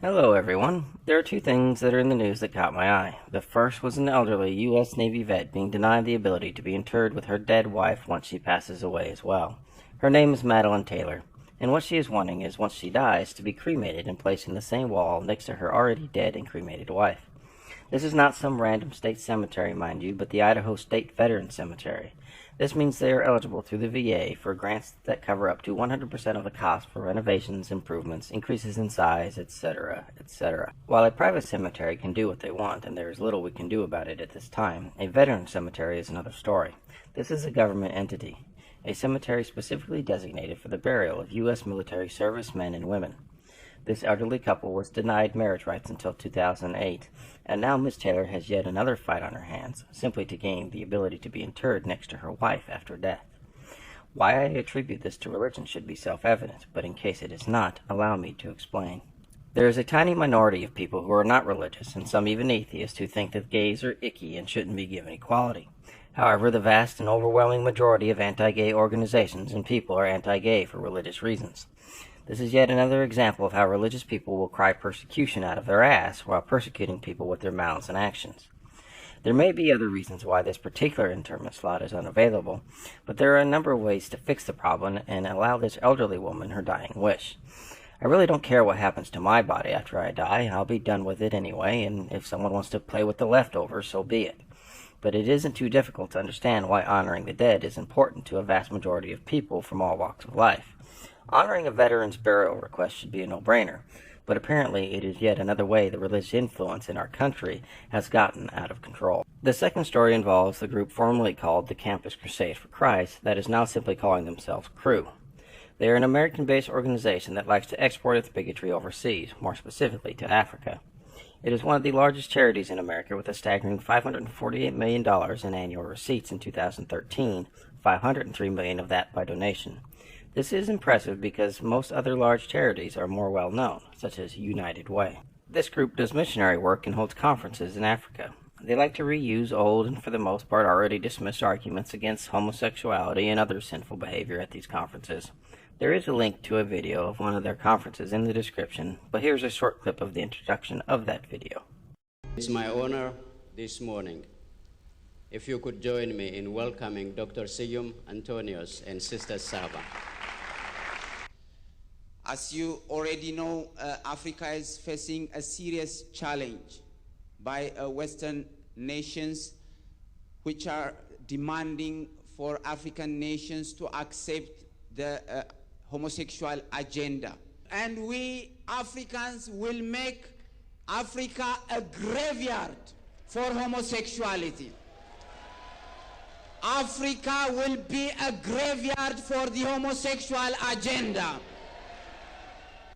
Hello everyone. There are two things that are in the news that caught my eye. The first was an elderly U.S. Navy vet being denied the ability to be interred with her dead wife once she passes away as well. Her name is Madeline Taylor, and what she is wanting is, once she dies, to be cremated and placed in the same wall next to her already dead and cremated wife. This is not some random state cemetery, mind you, but the Idaho State Veterans Cemetery. This means they are eligible through the VA for grants that cover up to 100% of the cost for renovations, improvements, increases in size, etc., etc. While a private cemetery can do what they want, and there is little we can do about it at this time, a veteran cemetery is another story. This is a government entity, a cemetery specifically designated for the burial of U.S. military servicemen and women. This elderly couple was denied marriage rights until 2008, and now Miss Taylor has yet another fight on her hands, simply to gain the ability to be interred next to her wife after death. Why I attribute this to religion should be self-evident, but in case it is not, allow me to explain. There is a tiny minority of people who are not religious, and some even atheists, who think that gays are icky and shouldn't be given equality. However, the vast and overwhelming majority of anti-gay organizations and people are anti-gay for religious reasons. This is yet another example of how religious people will cry persecution out of their ass while persecuting people with their mouths and actions. There may be other reasons why this particular interment slot is unavailable, but there are a number of ways to fix the problem and allow this elderly woman her dying wish. I really don't care what happens to my body after I die. I'll be done with it anyway, and if someone wants to play with the leftovers, so be it. But it isn't too difficult to understand why honoring the dead is important to a vast majority of people from all walks of life. Honoring a veteran's burial request should be a no-brainer, but apparently it is yet another way the religious influence in our country has gotten out of control. The second story involves the group formerly called the Campus Crusade for Christ that is now simply calling themselves Crew. They are an American-based organization that likes to export its bigotry overseas, more specifically to Africa. It is one of the largest charities in America with a staggering $548 million in annual receipts in 2013, $503 million of that by donation. This is impressive because most other large charities are more well known, such as United Way. This group does missionary work and holds conferences in Africa. They like to reuse old and for the most part already dismissed arguments against homosexuality and other sinful behavior at these conferences. There is a link to a video of one of their conferences in the description, but here's a short clip of the introduction of that video. It's my honor this morning, if you could join me in welcoming Dr. Siyum Antonios and Sister Saba. As you already know, Africa is facing a serious challenge by Western nations which are demanding for African nations to accept the homosexual agenda. And we Africans will make Africa a graveyard for homosexuality. Africa will be a graveyard for the homosexual agenda.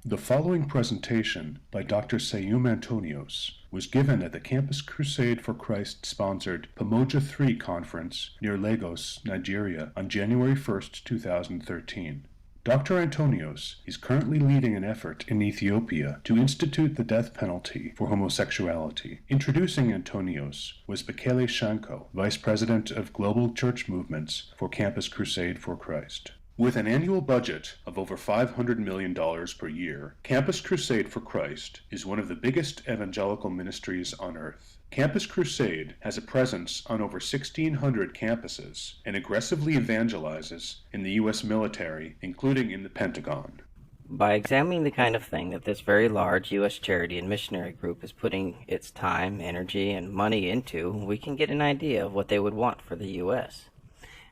The following presentation by Dr. Siyum Antonios was given at the Campus Crusade for Christ-sponsored Pamoja 3 conference near Lagos, Nigeria on January 1, 2013. Dr. Antonios is currently leading an effort in Ethiopia to institute the death penalty for homosexuality. Introducing Antonios was Bekele Shanko, Vice President of Global Church Movements for Campus Crusade for Christ. With an annual budget of over $500 million per year, Campus Crusade for Christ is one of the biggest evangelical ministries on earth. Campus Crusade has a presence on over 1,600 campuses and aggressively evangelizes in the U.S. military, including in the Pentagon. By examining the kind of thing that this very large U.S. charity and missionary group is putting its time, energy, and money into, we can get an idea of what they would want for the U.S.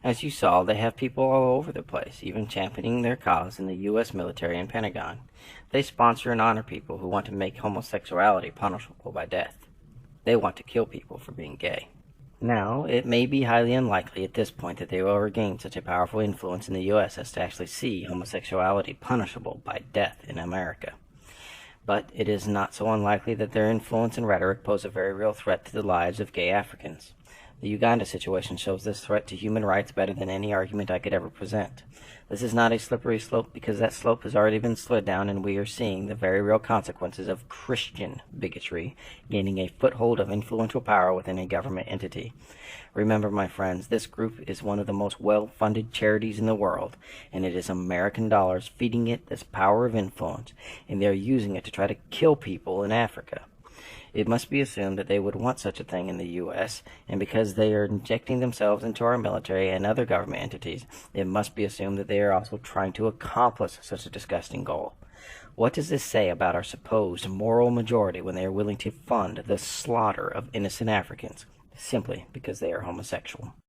As you saw, they have people all over the place, even championing their cause in the U.S. military and Pentagon. They sponsor and honor people who want to make homosexuality punishable by death. They want to kill people for being gay. Now, it may be highly unlikely at this point that they will regain such a powerful influence in the U.S. as to actually see homosexuality punishable by death in America. But it is not so unlikely that their influence and rhetoric pose a very real threat to the lives of gay Africans. The Uganda situation shows this threat to human rights better than any argument I could ever present. This is not a slippery slope because that slope has already been slid down, and we are seeing the very real consequences of Christian bigotry gaining a foothold of influential power within a government entity. Remember, my friends, this group is one of the most well-funded charities in the world, and it is American dollars feeding it this power of influence, and they are using it to try to kill people in Africa. It must be assumed that they would want such a thing in the U.S., and because they are injecting themselves into our military and other government entities, it must be assumed that they are also trying to accomplish such a disgusting goal. What does this say about our supposed moral majority when they are willing to fund the slaughter of innocent Africans, simply because they are homosexual?